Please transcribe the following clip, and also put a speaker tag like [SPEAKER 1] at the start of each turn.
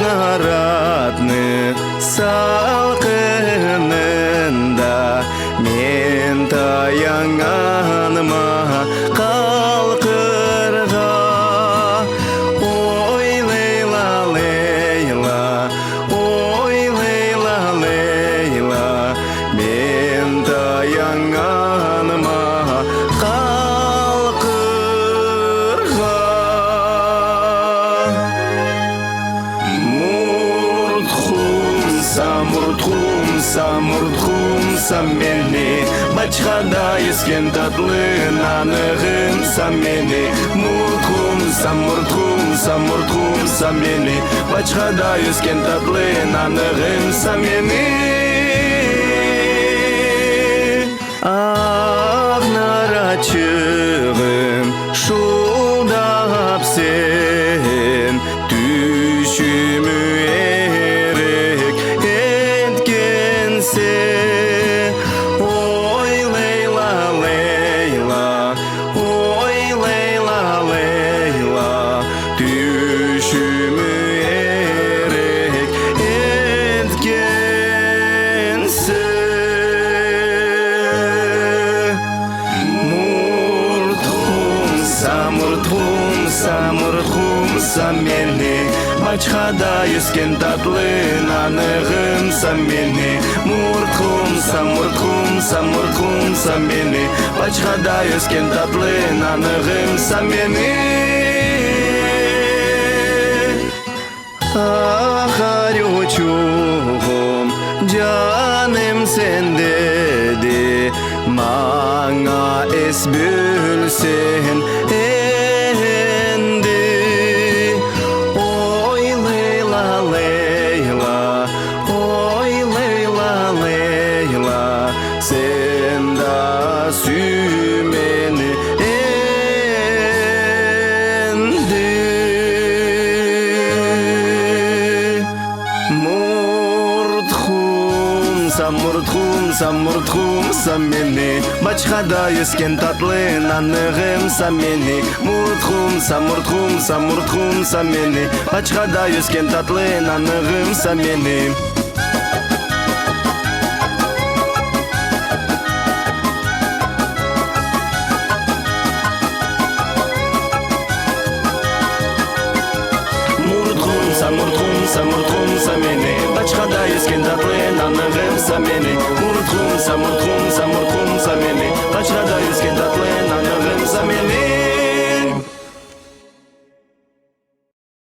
[SPEAKER 1] Naratны salqınında men tayanganıma kalkırga. Oy Leyla Leyla, oy Leyla Leyla, men tayanganıma kalkırga. Муртхумса мені, бачхада ескен татлын анығымса мені. Муртхумса мені, бачхада ескен татлын анығымса мені. Ақ нарачығым шулдап сен түшімі Oy Leyla Leyla, oy Leyla Leyla, düşümü erek etkense. Murtхумса meni, бачхада ескен татлын анығымса meni. Муртхумса meni, бачхада ескен татлын анығымса meni. Ağarıçuğum canım sendedi, bana es bülsen endi. Oy Leyla Leyla, oy Leyla Leyla, sen da sümeni endi. Murtхумса meni, бачхада ескен татлын анығымса meni. Муртхумса meni, бачхада ескен татлын анығымса meni. Муртхумса meni, бачхада ескен татлын анығымса meni. Муртхумса